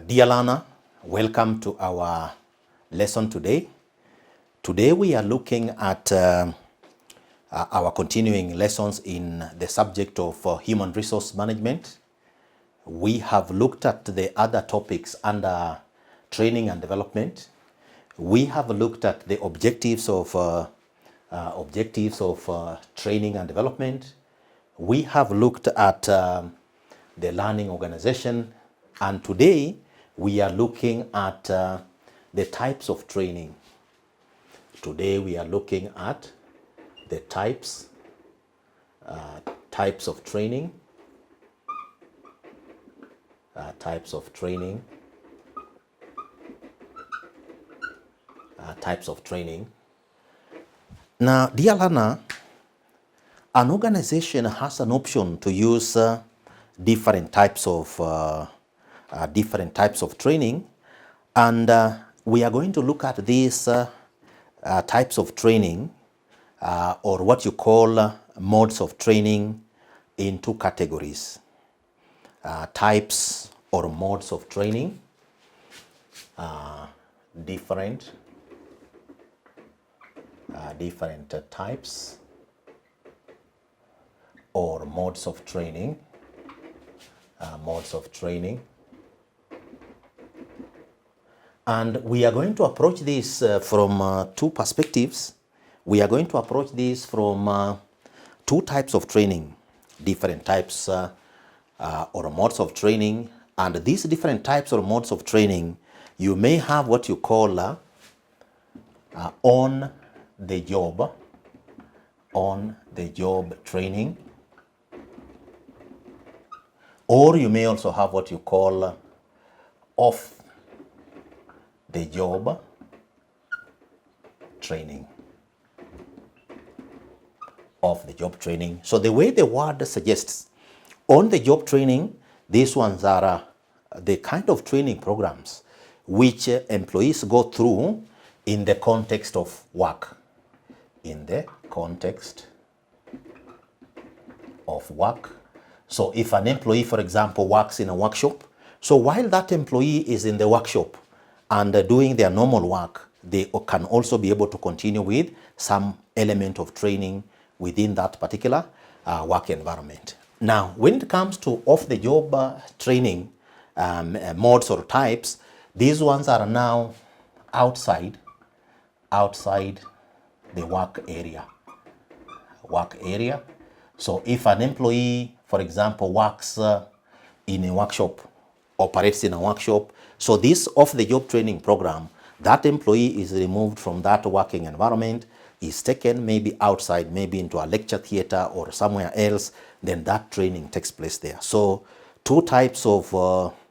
Dear learner, welcome to our lesson today. Today we are looking at our continuing lessons in the subject of human resource management. We have looked at the other topics under training and development. We have looked at the objectives of training and development. We have looked at the learning organization, and today we are looking at the types of training. Today we are looking at the types of training. Types of training. Now, dear learner, an organization has an option to use different types of training, and we are going to look at these types of training, or what you call modes of training, in two categories: types or modes of training, different types or modes of training. And we are going to approach this from two perspectives. We are going to approach this from two types of training, different types or modes of training. And these different types or modes of training, you may have what you call on-the-job training, or you may also have what you call off-the-job training. So the way the word suggests, on-the-job training, these ones are the kind of training programs which employees go through in the context of work. So if an employee, for example, works in a workshop, so while that employee is in the workshop and doing their normal work, they can also be able to continue with some element of training within that particular work environment. Now, when it comes to off-the-job training modes or types, these ones are now outside the work area. So if an employee, for example, works in a workshop, operates in a workshop, so this off-the-job training program, that employee is removed from that working environment, is taken maybe outside, maybe into a lecture theater or somewhere else, then that training takes place there. So two types of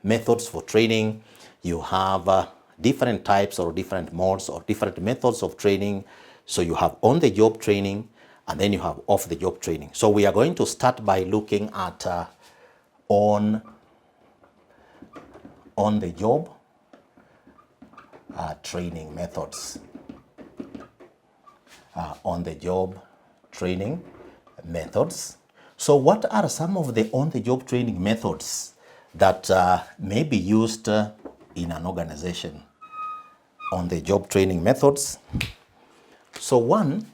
methods for training. You have different types or different modes or different methods of training. So you have on-the-job training, and then you have off-the-job training. So we are going to start by looking at on-the-job training methods. On-the-job training methods. So what are some of the on-the-job training methods that may be used in an organization? On-the-job training methods. So one,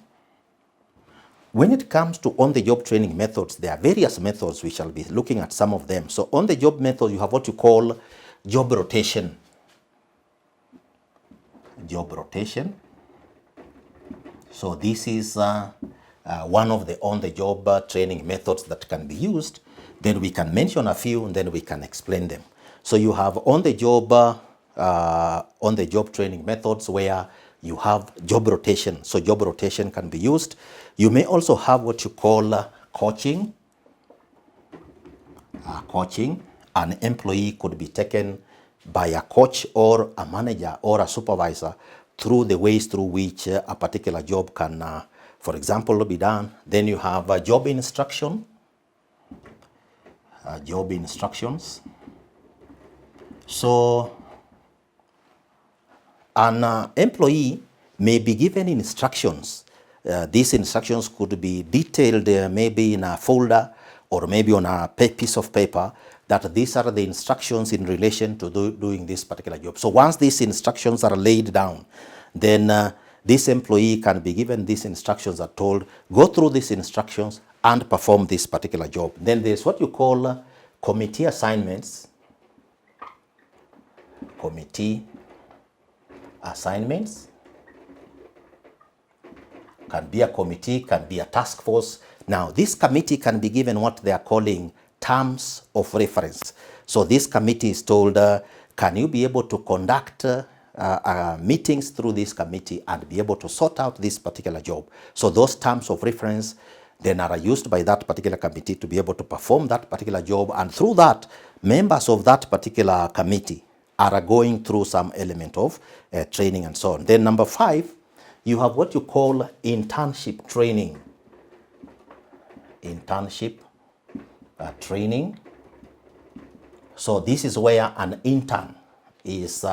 when it comes to on-the-job training methods, there are various methods. We shall be looking at some of them. So on-the-job method, you have what you call job rotation. So this is one of the on-the-job training methods that can be used. Then we can mention a few, and then we can explain them. So you have on-the-job training methods where you have job rotation. So job rotation can be used. You may also have what you call coaching. An employee could be taken by a coach or a manager or a supervisor through the ways through which a particular job can, for example, be done. Then you have job instructions. So an employee may be given instructions. These instructions could be detailed maybe in a folder, or maybe on a piece of paper that these are the instructions in relation to doing this particular job. So once these instructions are laid down, then this employee can be given these instructions, are told, go through these instructions and perform this particular job. Then there's what you call committee assignments. Committee assignments can be a committee, can be a task force. Now, this committee can be given what they are calling terms of reference. So this committee is told, can you be able to conduct meetings through this committee and be able to sort out this particular job. So those terms of reference then are used by that particular committee to be able to perform that particular job, and through that, members of that particular committee are going through some element of training and so on. Then number 5, you have what you call internship training. Internship training. So this is where an intern is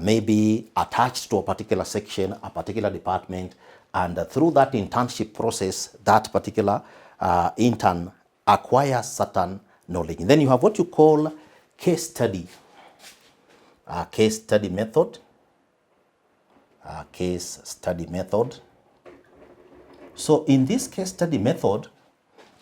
maybe attached to a particular section, a particular department, and through that internship process, that particular intern acquires certain knowledge. And then you have what you call case study. Case study method. Case study method. So in this case study method,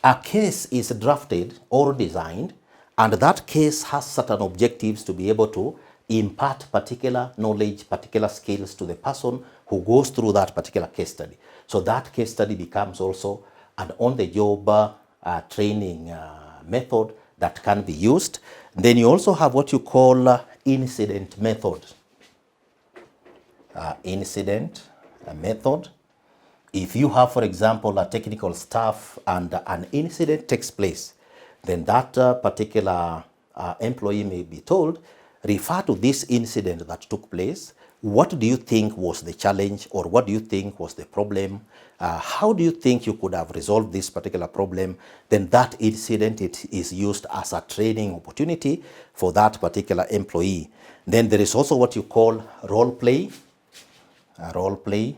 a case is drafted or designed, and that case has certain objectives to be able to impart particular knowledge, particular skills to the person who goes through that particular case study. So that case study becomes also an on-the-job training method that can be used. Then you also have what you call incident method. Incident method. If you have, for example, a technical staff and an incident takes place, then that particular employee may be told, refer to this incident that took place. What do you think was the challenge, or what do you think was the problem? How do you think you could have resolved this particular problem? Then that incident, it is used as a training opportunity for that particular employee. Then there is also what you call role play. Role play.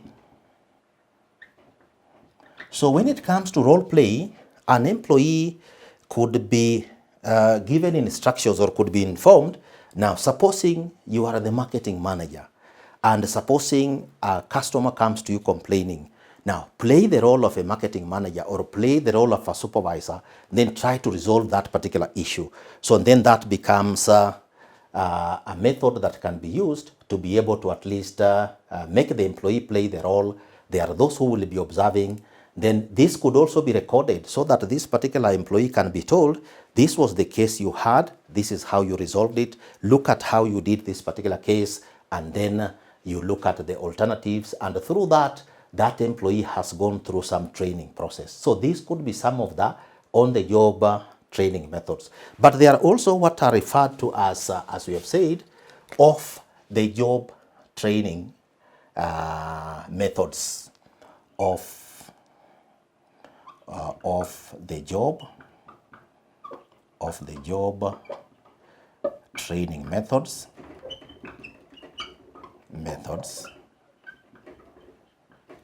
So when it comes to role play, an employee could be given instructions or could be informed. Now, supposing you are the marketing manager, and supposing a customer comes to you complaining, now play the role of a marketing manager or play the role of a supervisor, then try to resolve that particular issue. So then that becomes a method that can be used to be able to at least make the employee play the role. There are those who will be observing. Then this could also be recorded so that this particular employee can be told, this was the case you had, this is how you resolved it, look at how you did this particular case, and then you look at the alternatives, and through that, that employee has gone through some training process. So these could be some of the on-the-job training methods. But there are also what are referred to as we have said, off-the-job training methods. Off-the-job training methods.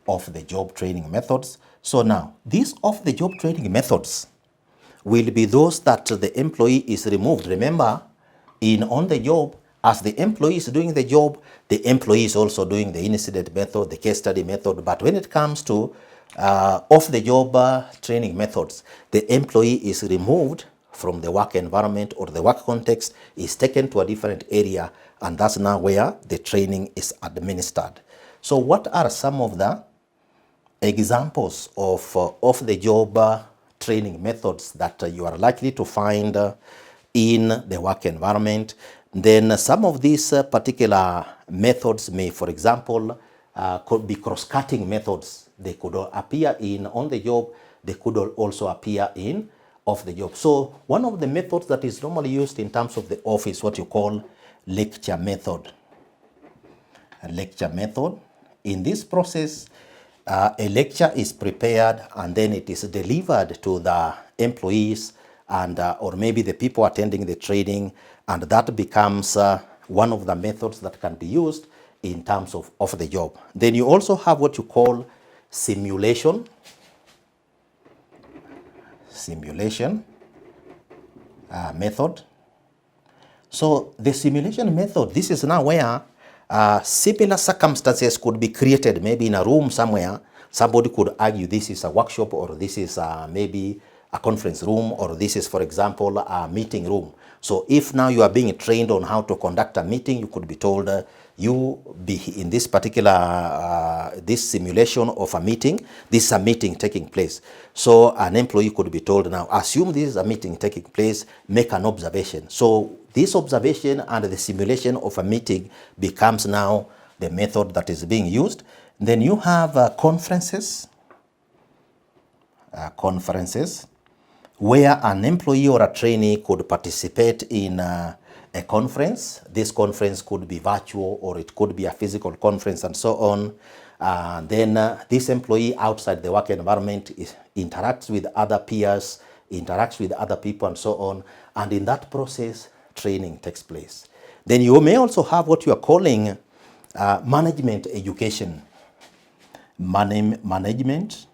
Off-the-job training methods. So now, these off-the-job training methods will be those that the employee is removed. Remember, in on-the-job, as the employee is doing the job, the employee is also doing the incident method, the case study method. But when it comes to off-the-job training methods, the employee is removed from the work environment or the work context, is taken to a different area, and that's now where the training is administered. So what are some of the examples of off-the-job training methods that you are likely to find in the work environment? Then some of these particular methods may, for example, could be cross-cutting methods. They could appear in on-the-job, they could also appear in off-the-job. So one of the methods that is normally used in terms of the off is what you call lecture method. A lecture method. In this process, a lecture is prepared and then it is delivered to the employees and or maybe the people attending the training, and that becomes one of the methods that can be used in terms of the job. Then you also have what you call simulation. simulation method. So the simulation method, this is now where similar circumstances could be created, maybe in a room somewhere. Somebody could argue this is a workshop, or this is maybe a conference room, or this is, for example, a meeting room. So if now you are being trained on how to conduct a meeting, you could be told you be in this particular this simulation of a meeting. This is a meeting taking place. So an employee could be told, now assume this is a meeting taking place, make an observation. So this observation and the simulation of a meeting becomes now the method that is being used. Then you have conferences, where an employee or a trainee could participate in a conference. This conference could be virtual, or it could be a physical conference, and so on. Then this employee outside the work environment interacts with other peers, interacts with other people, and so on. And in that process, training takes place. Then you may also have what you are calling management education. Management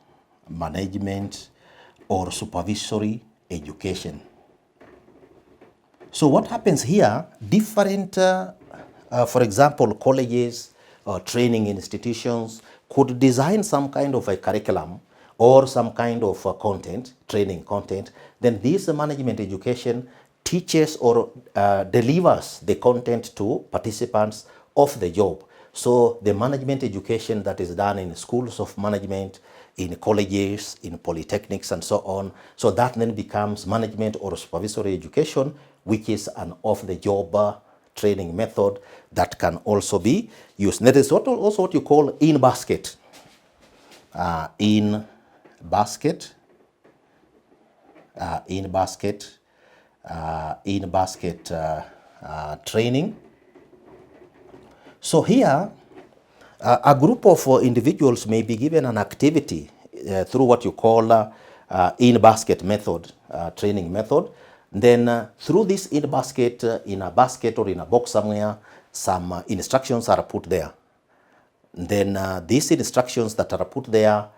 or supervisory education. So what happens here, different, for example, colleges or training institutions could design some kind of a curriculum or some kind of content, training content. Then this management education teaches or delivers the content to participants of the job. So the management education that is done in schools of management, in colleges, in polytechnics, and so on. So that then becomes management or supervisory education, which is an off-the-job training method that can also be used. That is also what you call in-basket. In-basket training. So here, a group of individuals may be given an activity through what you call in-basket method, training method. Then through this in-basket, in a basket or in a box somewhere, some instructions are put there. Then these instructions that are put there,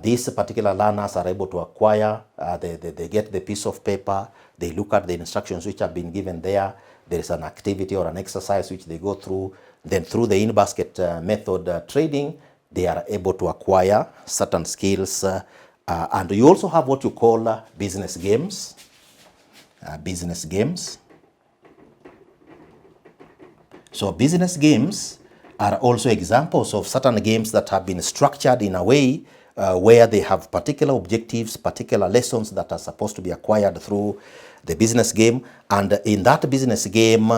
these particular learners are able to acquire, they get the piece of paper, they look at the instructions which have been given there, there is an activity or an exercise which they go through. Then through the in-basket method training, they are able to acquire certain skills. And you also have what you call business games. So business games are also examples of certain games that have been structured in a way where they have particular objectives, particular lessons that are supposed to be acquired through the business game. And in that business game,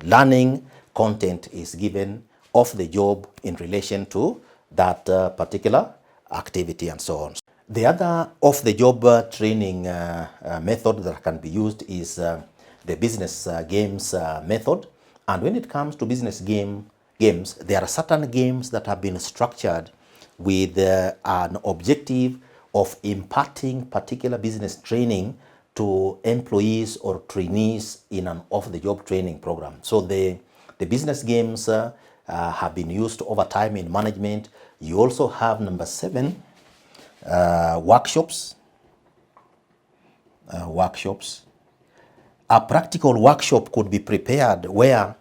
learning content is given off the job in relation to that particular activity, and so on. The other off-the-job training method that can be used is the business games method. And when it comes to business games, there are certain games that have been structured with an objective of imparting particular business training to employees or trainees in an off-the-job training program. So the business games have been used over time in management. You also have number 7, workshops. A practical workshop could be prepared where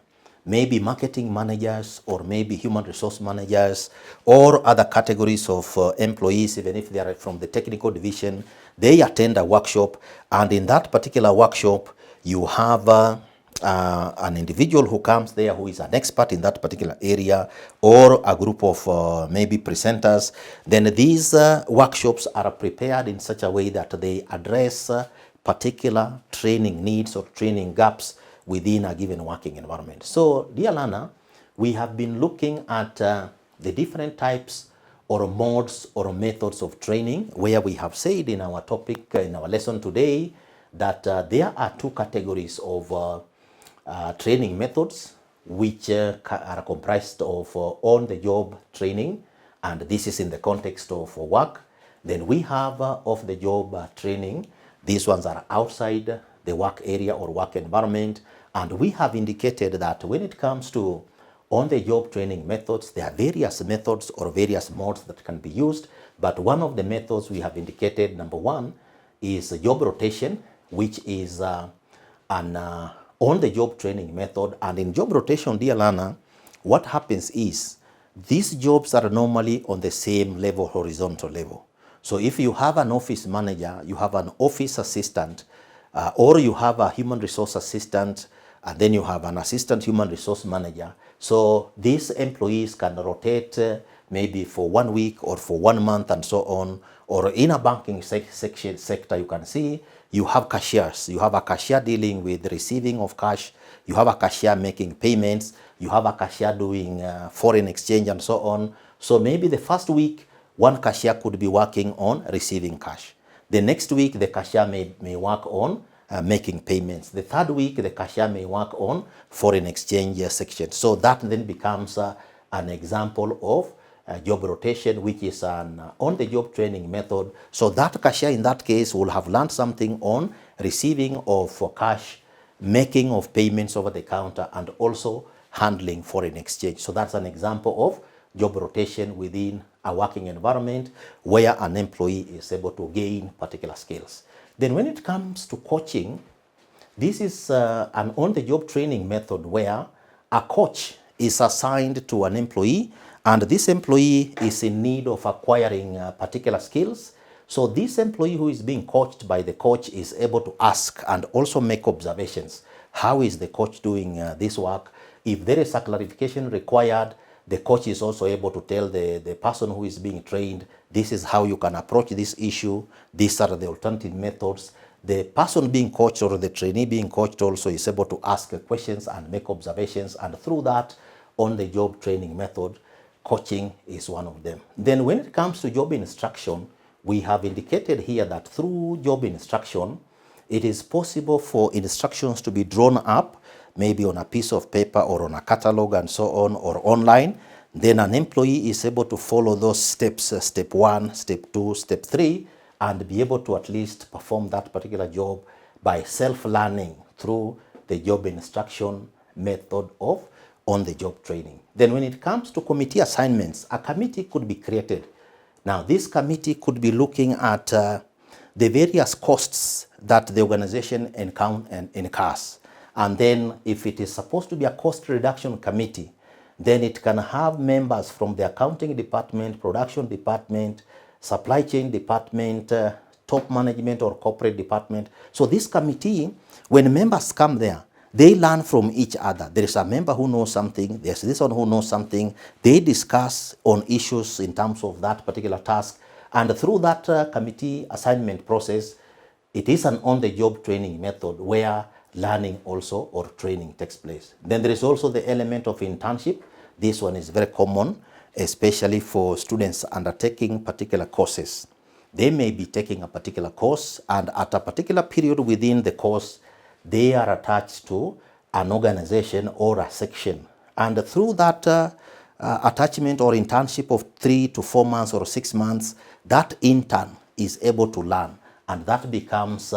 maybe marketing managers or maybe human resource managers or other categories of employees, even if they are from the technical division, they attend a workshop, and in that particular workshop you have an individual who comes there who is an expert in that particular area, or a group of maybe presenters. Then these workshops are prepared in such a way that they address particular training needs or training gaps within a given working environment. So, dear learner, we have been looking at the different types or modes or methods of training, where we have said in our topic, in our lesson today, that there are 2 categories of training methods, which are comprised of on-the-job training, and this is in the context of work. Then we have off-the-job training. These ones are outside the work area or work environment, and we have indicated that when it comes to on-the-job training methods, there are various methods or various modes that can be used, but one of the methods we have indicated, number 1, is job rotation, which is an on-the-job training method. And in job rotation, dear learner, what happens is these jobs are normally on the same level, horizontal level. So if you have an office manager, you have an office assistant, or you have a human resource assistant, and then you have an assistant human resource manager. So these employees can rotate maybe for 1 week or for 1 month and so on. Or in a banking sector, you can see you have cashiers. You have a cashier dealing with the receiving of cash. You have a cashier making payments. You have a cashier doing foreign exchange and so on. So maybe the first week, one cashier could be working on receiving cash. The next week, the cashier may work on making payments. The third week, the cashier may work on foreign exchange section. So that then becomes an example of job rotation, which is an on-the-job training method. So that cashier in that case will have learned something on receiving of cash, making of payments over the counter, and also handling foreign exchange. So that's an example of job rotation within a working environment where an employee is able to gain particular skills. Then when it comes to coaching, this is an on-the-job training method where a coach is assigned to an employee, and this employee is in need of acquiring particular skills. So this employee who is being coached by the coach is able to ask and also make observations. How is the coach doing this work? If there is a clarification required, the coach is also able to tell the person who is being trained, this is how you can approach this issue, these are the alternative methods. The person being coached or the trainee being coached also is able to ask questions and make observations, and through that on-the-job training method, coaching is one of them. Then when it comes to job instruction, we have indicated here that through job instruction, it is possible for instructions to be drawn up, maybe on a piece of paper or on a catalog and so on, or online. Then an employee is able to follow those steps, step 1, step 2, step 3, and be able to at least perform that particular job by self-learning through the job instruction method of on-the-job training. Then when it comes to committee assignments, a committee could be created. Now, this committee could be looking at the various costs that the organization incurs. And then if it is supposed to be a cost reduction committee, then it can have members from the accounting department, production department, supply chain department, top management or corporate department. So this committee, when members come there, they learn from each other. There is a member who knows something, there's this one who knows something. They discuss on issues in terms of that particular task. And through that committee assignment process, it is an on-the-job training method where learning also or training takes place. Then there is also the element of internship. This one is very common, especially for students undertaking particular courses. They may be taking a particular course, and at a particular period within the course, they are attached to an organization or a section. And through that attachment or internship of 3 to 4 months or 6 months, that intern is able to learn, and that becomes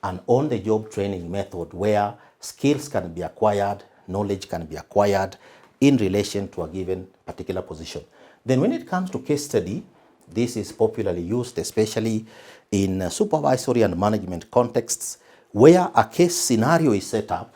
an on-the-job training method where skills can be acquired, knowledge can be acquired in relation to a given particular position. Then when it comes to case study, this is popularly used especially in supervisory and management contexts where a case scenario is set up.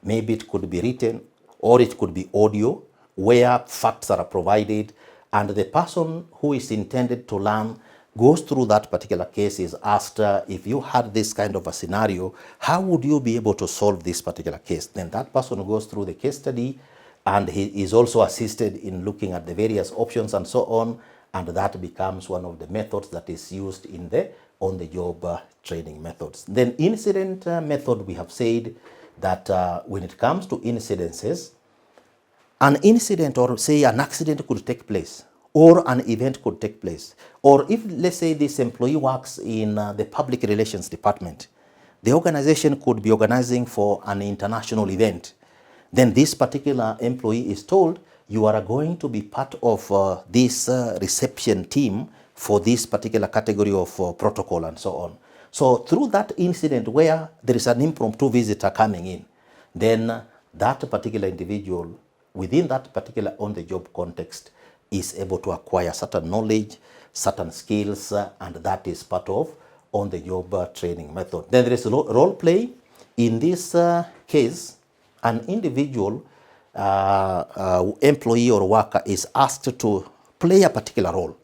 Maybe it could be written or it could be audio, where facts are provided and the person who is intended to learn goes through that particular case, is asked, if you had this kind of a scenario, how would you be able to solve this particular case? Then that person goes through the case study and he is also assisted in looking at the various options and so on, and that becomes one of the methods that is used in the on-the-job training methods. Then incident method, we have said that when it comes to incidences, an incident or say an accident could take place, or an event could take place. Or if, let's say, this employee works in the public relations department, the organization could be organizing for an international event. Then this particular employee is told, you are going to be part of this reception team for this particular category of protocol and so on. So through that incident where there is an impromptu visitor coming in, then that particular individual within that particular on-the-job context is able to acquire certain knowledge, certain skills, and that is part of on-the-job training method. Then there is role play. In this case, an individual employee or worker is asked to play a particular role.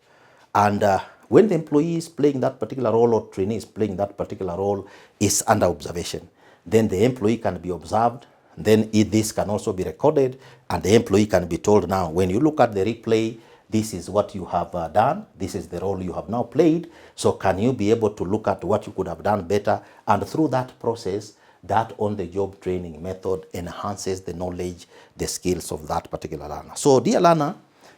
And when the employee is playing that particular role or trainee is playing that particular role is under observation. Then the employee can be observed. Then this can also be recorded, and the employee can be told, now, when you look at the replay, this is what you have done. This is the role you have now played. So can you be able to look at what you could have done better? And through that process, that on-the-job training method enhances the knowledge, the skills of that particular learner. So dear learner,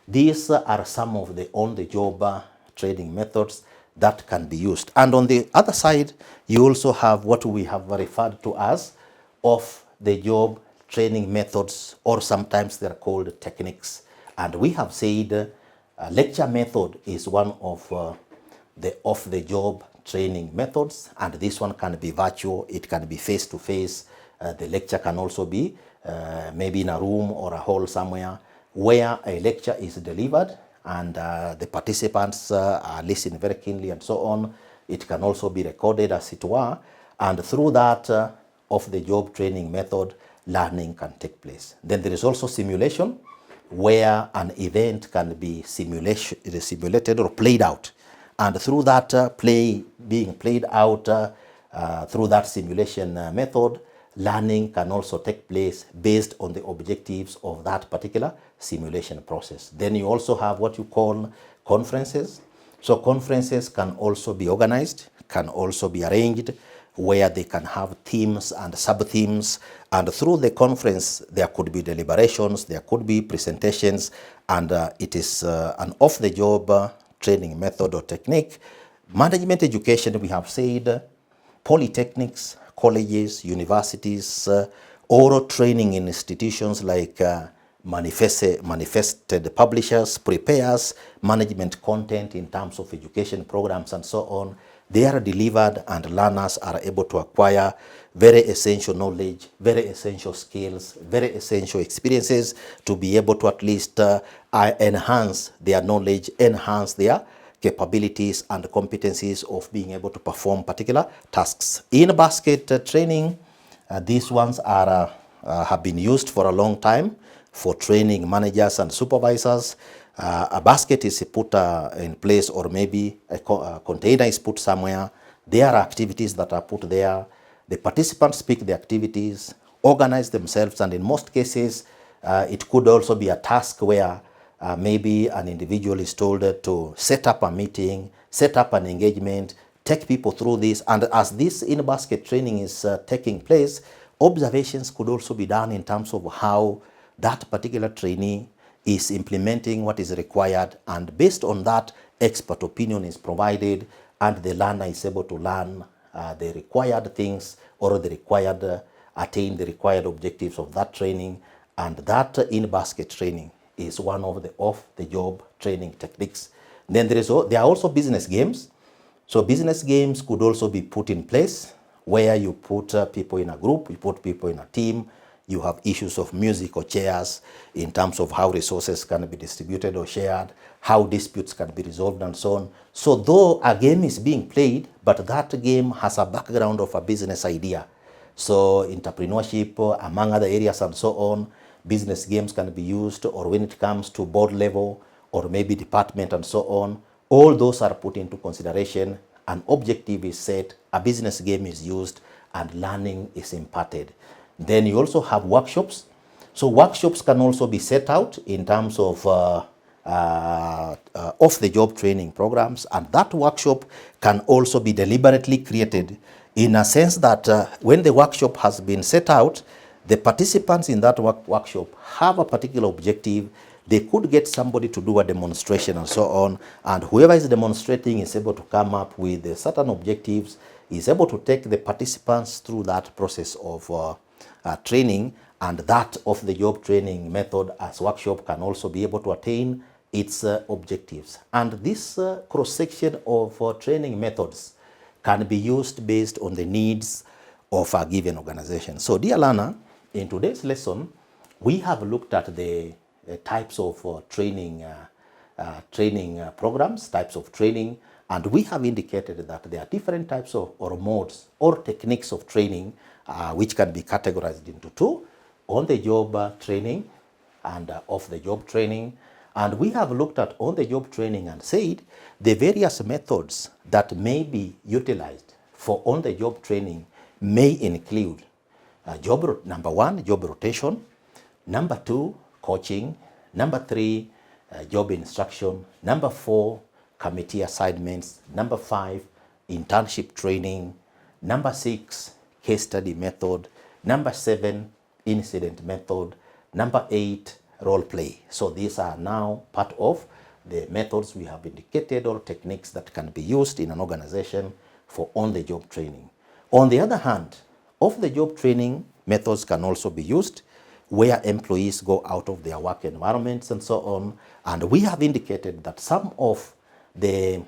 these are some of the on-the-job training methods that can be used. And on the other side, you also have what we have referred to as off-the-job training methods, or sometimes they're called techniques. And we have said lecture method is one of the off-the-job training methods, and this one can be virtual, it can be face-to-face. The lecture can also be maybe in a room or a hall somewhere where a lecture is delivered, and the participants are listening very keenly and so on. It can also be recorded, as it were, and through that off-the-job training method, learning can take place. Then there is also simulation, where an event can be simulated or played out. And through that being played out through that simulation method, learning can also take place based on the objectives of that particular simulation process. Then you also have what you call conferences. So conferences can also be organized, can also be arranged, where they can have themes and sub-themes. And through the conference, there could be deliberations, there could be presentations, and it is an off-the-job training method or technique. Management education, we have said, polytechnics, colleges, universities, oral training institutions like manifested publishers, prepares management content in terms of education programs and so on. They are delivered, and learners are able to acquire very essential knowledge, very essential skills, very essential experiences to be able to at least enhance their knowledge, enhance their capabilities and competencies of being able to perform particular tasks. In basket training, these ones are have been used for a long time for training managers and supervisors. A basket is put in place, or maybe a container is put somewhere. There are activities that are put there. The participants pick the activities, organize themselves, and in most cases, it could also be a task where maybe an individual is told to set up a meeting, set up an engagement, take people through this. And as this in-basket training is taking place, observations could also be done in terms of how that particular trainee is implementing what is required, and based on that, expert opinion is provided, and the learner is able to learn the required things, or the required attain the required objectives of that training. And that in-basket training is one of the off-the-job training techniques. Then there are also business games. So business games could also be put in place, where you put people in a group, you put people in a team. You have issues of music or chairs in terms of how resources can be distributed or shared, how disputes can be resolved, and so on. So though a game is being played, but that game has a background of a business idea. So entrepreneurship, among other areas and so on, business games can be used, or when it comes to board level, or maybe department and so on, all those are put into consideration. An objective is set, a business game is used, and learning is imparted. Then you also have workshops. So workshops can also be set out in terms of off-the-job training programs, and that workshop can also be deliberately created in a sense that when the workshop has been set out, the participants in that workshop have a particular objective. They could get somebody to do a demonstration and so on, and whoever is demonstrating is able to come up with certain objectives, is able to take the participants through that process of training, and that off-the-job training method as workshop can also be able to attain its objectives. And this cross-section of training methods can be used based on the needs of a given organization. So dear learner, in today's lesson, we have looked at the types of training programs, types of training, And we have indicated that there are different types of or modes or techniques of training which can be categorized into two: on-the-job training and off-the-job training. And we have looked at on-the-job training and said the various methods that may be utilized for on-the-job training may include number one, job rotation; number two, coaching; number three, job instruction; number four, committee assignments; number five, internship training; number six, case study method; number seven, incident method; number eight, role play. So these are now part of the methods we have indicated or techniques that can be used in an organization for on-the-job training. On the other hand, off-the-job training methods can also be used where employees go out of their work environments and so on. And we have indicated that some of the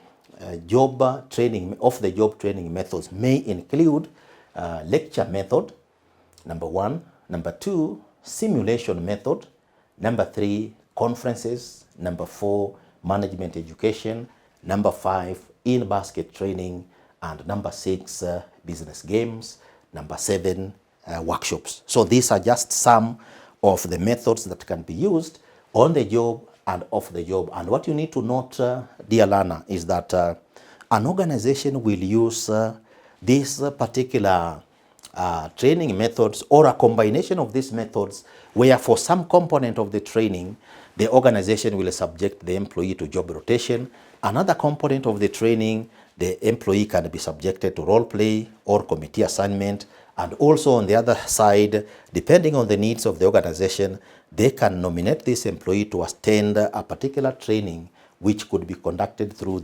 off-the-job training methods may include lecture method, number one; number two, simulation method; number three, conferences; number four, management education; number five, in-basket training; and number six, business games; number seven, workshops. So these are just some of the methods that can be used on the job and off the job. And what you need to note, dear learner, is that an organization will use these particular training methods or a combination of these methods where for some component of the training, the organization will subject the employee to job rotation. Another component of the training, the employee can be subjected to role play or committee assignment. And also on the other side, depending on the needs of the organization, they can nominate this employee to attend a particular training which could be conducted through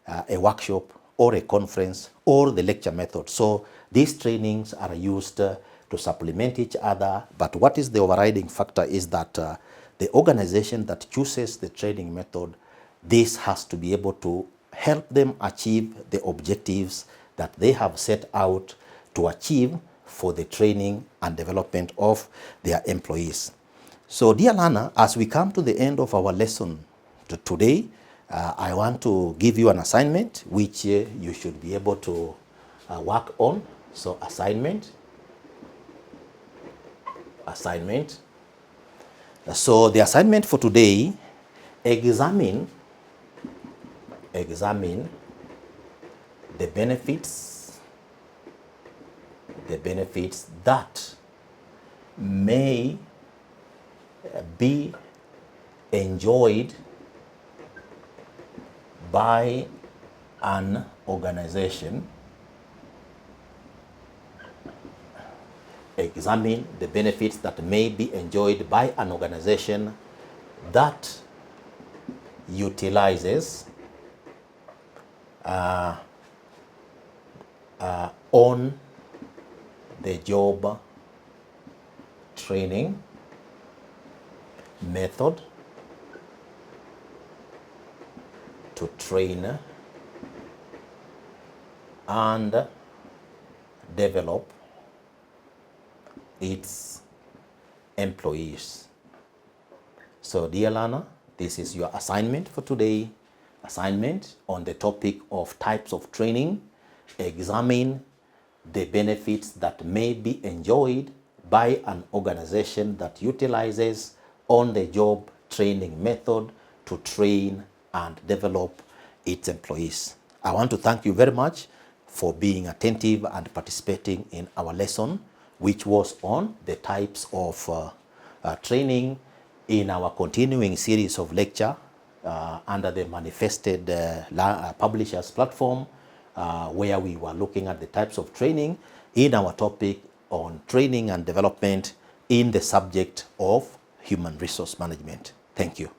a workshop or a conference or the lecture method. So these trainings are used to supplement each other. But what is the overriding factor is that the organization that chooses the training method, this has to be able to help them achieve the objectives that they have set out to achieve for the training and development of their employees. So dear learner, as we come to the end of our lesson today, I want to give you an assignment which you should be able to work on. So assignment. So the assignment for today, examine the benefits that may be enjoyed by an organization. Examine the benefits that may be enjoyed by an organization that utilizes on the job training method to train and develop its employees. So dear learner, this is your assignment for today. Assignment on the topic of types of training. Examine the benefits that may be enjoyed by an organization that utilizes on-the-job training method to train and develop its employees. I want to thank you very much for being attentive and participating in our lesson, which was on the types of training in our continuing series of lecture under the Manifested Publishers platform, where we were looking at the types of training in our topic on training and development in the subject of human resource management. Thank you.